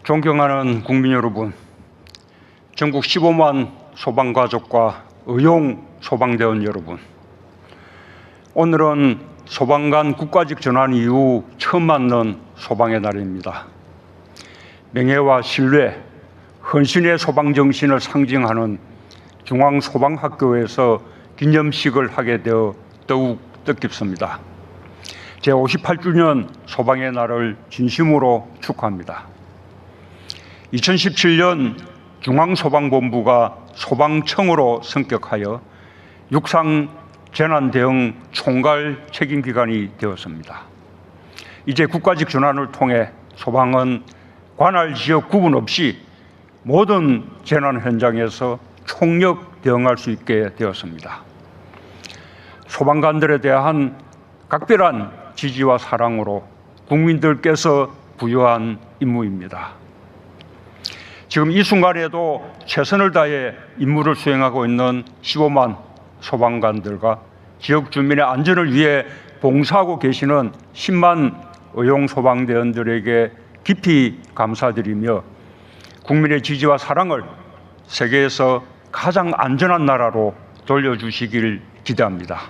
존경하는 국민 여러분, 전국 15만 소방가족과 의용 소방대원 여러분, 오늘은 소방관 국가직 전환 이후 처음 맞는 소방의 날입니다. 명예와 신뢰, 헌신의 소방정신을 상징하는 중앙소방학교에서 기념식을 하게 되어 더욱 뜻깊습니다. 제58주년 소방의 날을 진심으로 축하합니다. 2017년 중앙소방본부가 소방청으로 성격하여 육상 재난대응 총괄 책임기관이 되었습니다. 이제 국가직 전환을 통해 소방은 관할 지역 구분 없이 모든 재난 현장에서 총력 대응할 수 있게 되었습니다. 소방관들에 대한 각별한 지지와 사랑으로 국민들께서 부여한 임무입니다. 지금 이 순간에도 최선을 다해 임무를 수행하고 있는 15만 소방관들과 지역 주민의 안전을 위해 봉사하고 계시는 10만 의용소방대원들에게 깊이 감사드리며 국민의 지지와 사랑을 세계에서 가장 안전한 나라로 돌려주시길 기대합니다.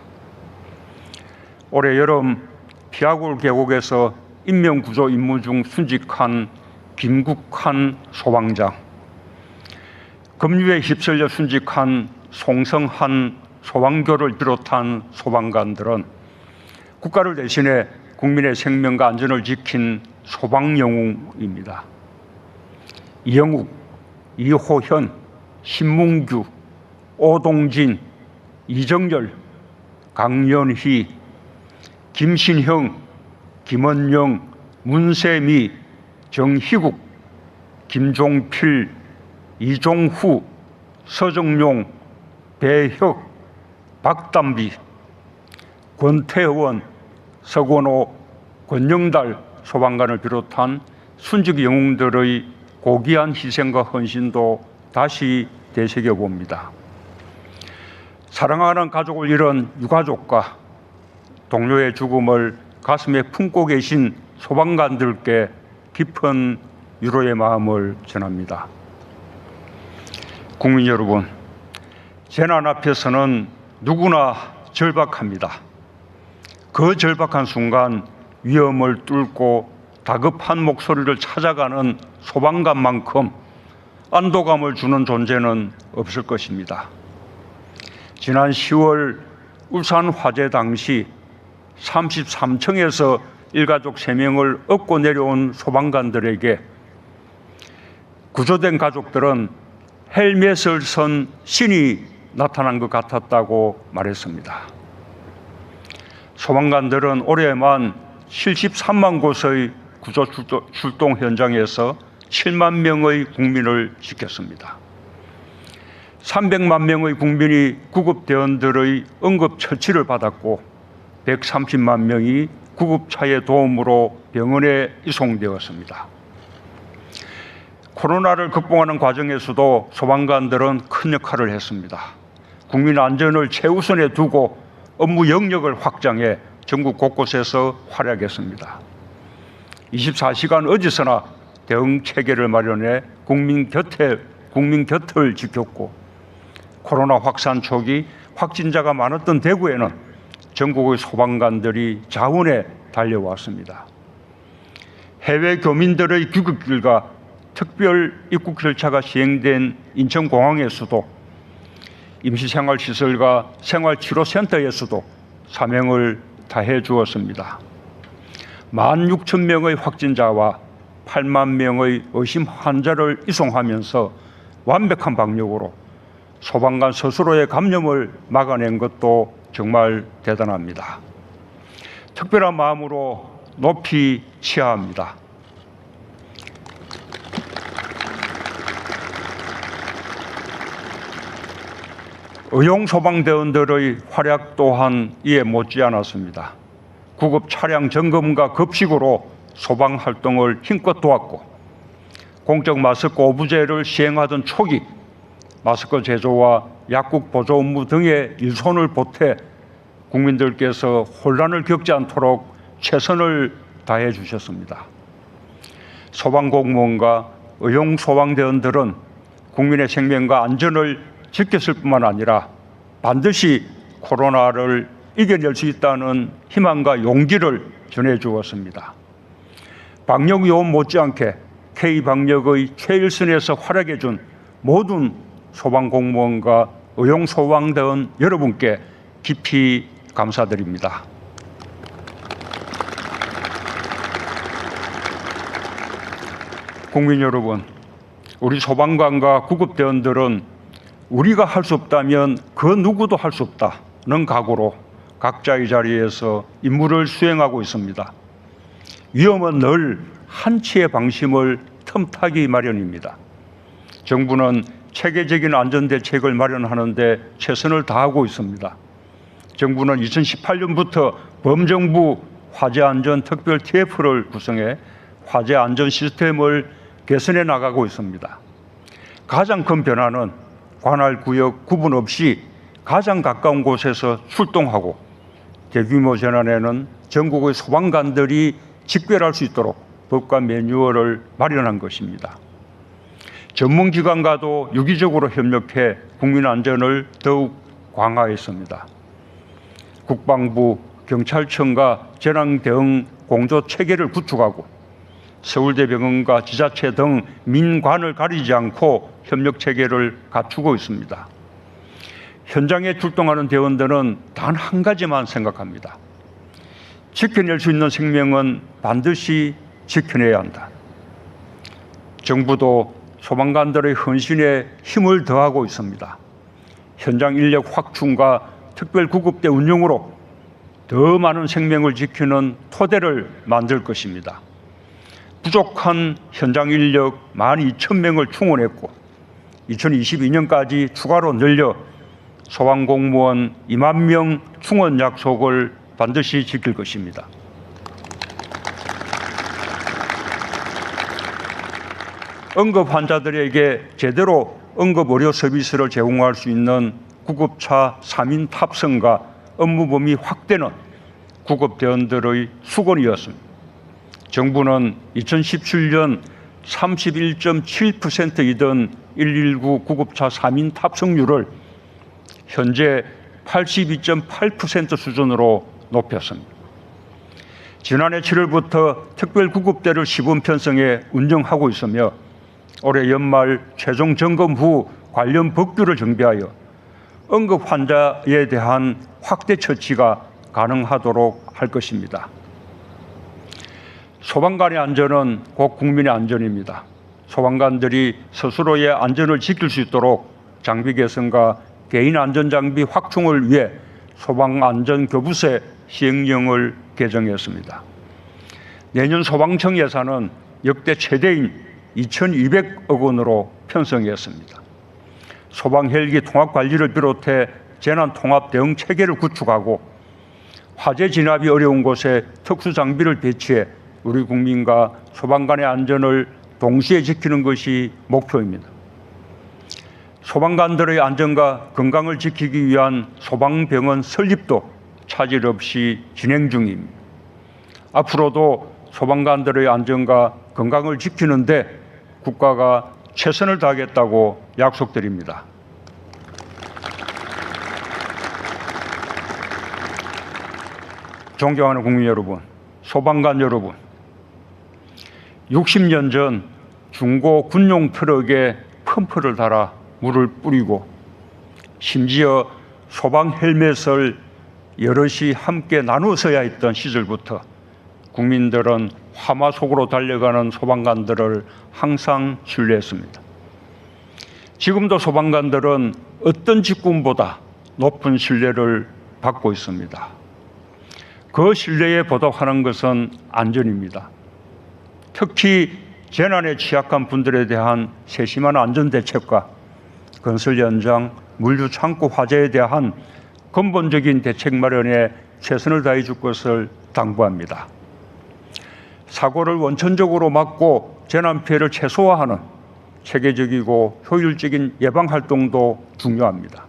올해 여름 피아골 계곡에서 인명구조 임무 중 순직한 김국환 소방장, 급류에 휩쓸려 순직한 송성한 소방교를 비롯한 소방관들은 국가를 대신해 국민의 생명과 안전을 지킨 소방영웅입니다. 이영욱, 이호현, 신문규, 오동진, 이정열, 강연희, 김신형, 김원영, 문세미, 정희국, 김종필, 이종후, 서정용, 배혁, 박담비, 권태원, 서건호, 권영달 소방관을 비롯한 순직 영웅들의 고귀한 희생과 헌신도 다시 되새겨봅니다. 사랑하는 가족을 잃은 유가족과 동료의 죽음을 가슴에 품고 계신 소방관들께 깊은 위로의 마음을 전합니다. 국민 여러분, 재난 앞에서는 누구나 절박합니다. 그 절박한 순간 위험을 뚫고 다급한 목소리를 찾아가는 소방관만큼 안도감을 주는 존재는 없을 것입니다. 지난 10월 울산 화재 당시 33층에서 일가족 3명을 업고 내려온 소방관들에게 구조된 가족들은 헬멧을 쓴 신이 나타난 것 같았다고 말했습니다. 소방관들은 올해만 73만 곳의 구조 출동 현장에서 7만 명의 국민을 지켰습니다. 300만 명의 국민이 구급대원들의 응급처치를 받았고 130만 명이 구급차의 도움으로 병원에 이송되었습니다. 코로나를 극복하는 과정에서도 소방관들은 큰 역할을 했습니다. 국민 안전을 최우선에 두고 업무 영역을 확장해 전국 곳곳에서 활약했습니다. 24시간 어디서나 대응 체계를 마련해 국민 곁을 지켰고, 코로나 확산 초기 확진자가 많았던 대구에는 전국의 소방관들이 자원에 달려왔습니다. 해외 교민들의 귀국길과 특별 입국 절차가 시행된 인천공항에서도, 임시생활시설과 생활치료센터에서도 사명을 다해 주었습니다. 16,000명의 확진자와 8만 명의 의심 환자를 이송하면서 완벽한 방역으로 소방관 스스로의 감염을 막아낸 것도 정말 대단합니다. 특별한 마음으로 높이 치하합니다. 의용소방대원들의 활약 또한 이에 못지않았습니다. 구급 차량 점검과 급식으로 소방 활동을 힘껏 도왔고, 공적 마스크 오부제를 시행하던 초기 마스크 제조와 약국 보조 업무 등의 일손을 보태 국민들께서 혼란을 겪지 않도록 최선을 다해 주셨습니다. 소방공무원과 의용 소방대원들은 국민의 생명과 안전을 지켰을 뿐만 아니라 반드시 코로나를 이겨낼 수 있다는 희망과 용기를 전해주었습니다. 방역요원 못지않게 K방역의 최일선에서 활약해준 모든 소방공무원과 의용소방대원 여러분께 깊이 감사드립니다. 국민 여러분, 우리 소방관과 구급대원들은 우리가 할 수 없다면 그 누구도 할 수 없다는 각오로 각자의 자리에서 임무를 수행하고 있습니다. 위험은 늘 한치의 방심을 틈타기 마련입니다. 정부는 체계적인 안전대책을 마련하는 데 최선을 다하고 있습니다. 정부는 2018년부터 범정부 화재안전특별 TF를 구성해 화재안전 시스템을 개선해 나가고 있습니다. 가장 큰 변화는 관할 구역 구분 없이 가장 가까운 곳에서 출동하고 대규모 재난에는 전국의 소방관들이 직별할 수 있도록 법과 매뉴얼을 마련한 것입니다. 전문기관과도 유기적으로 협력해 국민 안전을 더욱 강화했습니다. 국방부, 경찰청과 재난대응 공조 체계를 구축하고 서울대병원과 지자체 등 민관을 가리지 않고 협력 체계를 갖추고 있습니다. 현장에 출동하는 대원들은 단 한 가지만 생각합니다. 지켜낼 수 있는 생명은 반드시 지켜내야 한다. 정부도 소방관들의 헌신에 힘을 더하고 있습니다. 현장 인력 확충과 특별구급대 운영으로 더 많은 생명을 지키는 토대를 만들 것입니다. 부족한 현장 인력 12,000명을 충원했고 2022년까지 추가로 늘려 소방공무원 2만 명 충원 약속을 반드시 지킬 것입니다. 응급 환자들에게 제대로 응급 의료 서비스를 제공할 수 있는 구급차 3인 탑승과 업무 범위 확대는 구급대원들의 수건이었습니다. 정부는 2017년 31.7%이던 119 구급차 3인 탑승률을 현재 82.8% 수준으로 높였습니다. 지난해 7월부터 특별구급대를 시범 편성해 운영하고 있으며 올해 연말 최종 점검 후 관련 법규를 정비하여 응급 환자에 대한 확대 처치가 가능하도록 할 것입니다. 소방관의 안전은 곧 국민의 안전입니다. 소방관들이 스스로의 안전을 지킬 수 있도록 장비 개선과 개인 안전장비 확충을 위해 소방안전교부세 시행령을 개정했습니다. 내년 소방청 예산은 역대 최대인 2,200억 원으로 편성했습니다. 소방 헬기 통합 관리를 비롯해 재난 통합 대응 체계를 구축하고 화재 진압이 어려운 곳에 특수 장비를 배치해 우리 국민과 소방관의 안전을 동시에 지키는 것이 목표입니다. 소방관들의 안전과 건강을 지키기 위한 소방병원 설립도 차질 없이 진행 중입니다. 앞으로도 소방관들의 안전과 건강을 지키는 데 국가가 최선을 다하겠다고 약속드립니다. 존경하는 국민 여러분, 소방관 여러분, 60년 전 중고 군용 트럭에 펌프를 달아 물을 뿌리고 심지어 소방 헬멧을 여럿이 함께 나누어 써야 했던 시절부터 국민들은 화마 속으로 달려가는 소방관들을 항상 신뢰했습니다. 지금도 소방관들은 어떤 직군보다 높은 신뢰를 받고 있습니다. 그 신뢰에 보답하는 것은 안전입니다. 특히 재난에 취약한 분들에 대한 세심한 안전대책과 건설 현장, 물류 창고 화재에 대한 근본적인 대책 마련에 최선을 다해 줄 것을 당부합니다. 사고를 원천적으로 막고 재난 피해를 최소화하는 체계적이고 효율적인 예방 활동도 중요합니다.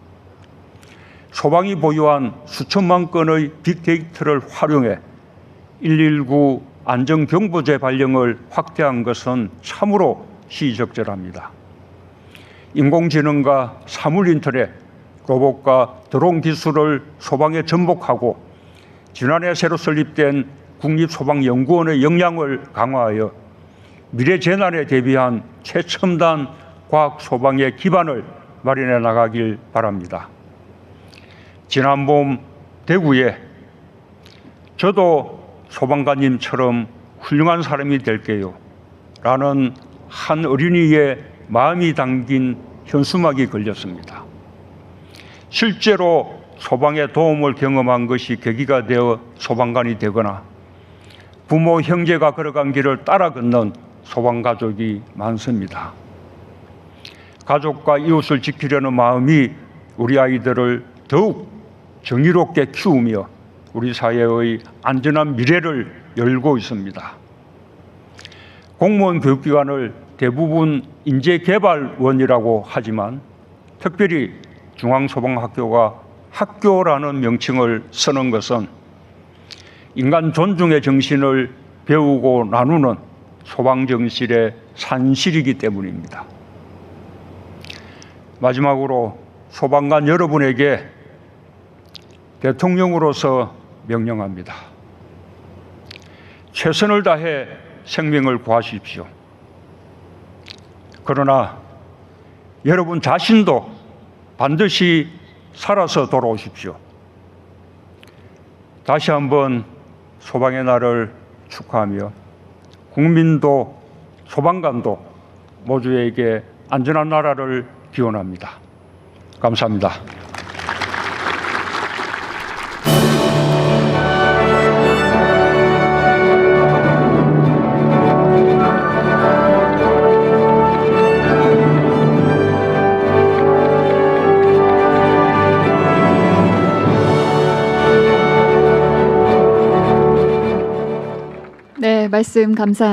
소방이 보유한 수천만 건의 빅데이터를 활용해 119 안전경보제 발령을 확대한 것은 참으로 시적절합니다. 인공지능과 사물인터넷, 로봇과 드론 기술을 소방에 전복하고 지난해 새로 설립된 국립소방연구원의 역량을 강화하여 미래 재난에 대비한 최첨단 과학 소방의 기반을 마련해 나가길 바랍니다. 지난 봄 대구에 저도 소방관님처럼 훌륭한 사람이 될게요 라는 한 어린이의 마음이 담긴 현수막이 걸렸습니다. 실제로 소방의 도움을 경험한 것이 계기가 되어 소방관이 되거나 부모, 형제가 걸어간 길을 따라 걷는 소방가족이 많습니다. 가족과 이웃을 지키려는 마음이 우리 아이들을 더욱 정의롭게 키우며 우리 사회의 안전한 미래를 열고 있습니다. 공무원 교육기관을 대부분 인재개발원이라고 하지만 특별히 중앙소방학교가 학교라는 명칭을 쓰는 것은 인간 존중의 정신을 배우고 나누는 소방정신의 산실이기 때문입니다. 마지막으로 소방관 여러분에게 대통령으로서 명령합니다. 최선을 다해 생명을 구하십시오. 그러나 여러분 자신도 반드시 살아서 돌아오십시오. 다시 한번 소방의 날을 축하하며 국민도 소방관도 모두에게 안전한 나라를 기원합니다. 감사합니다. 네, 말씀 감사합니다.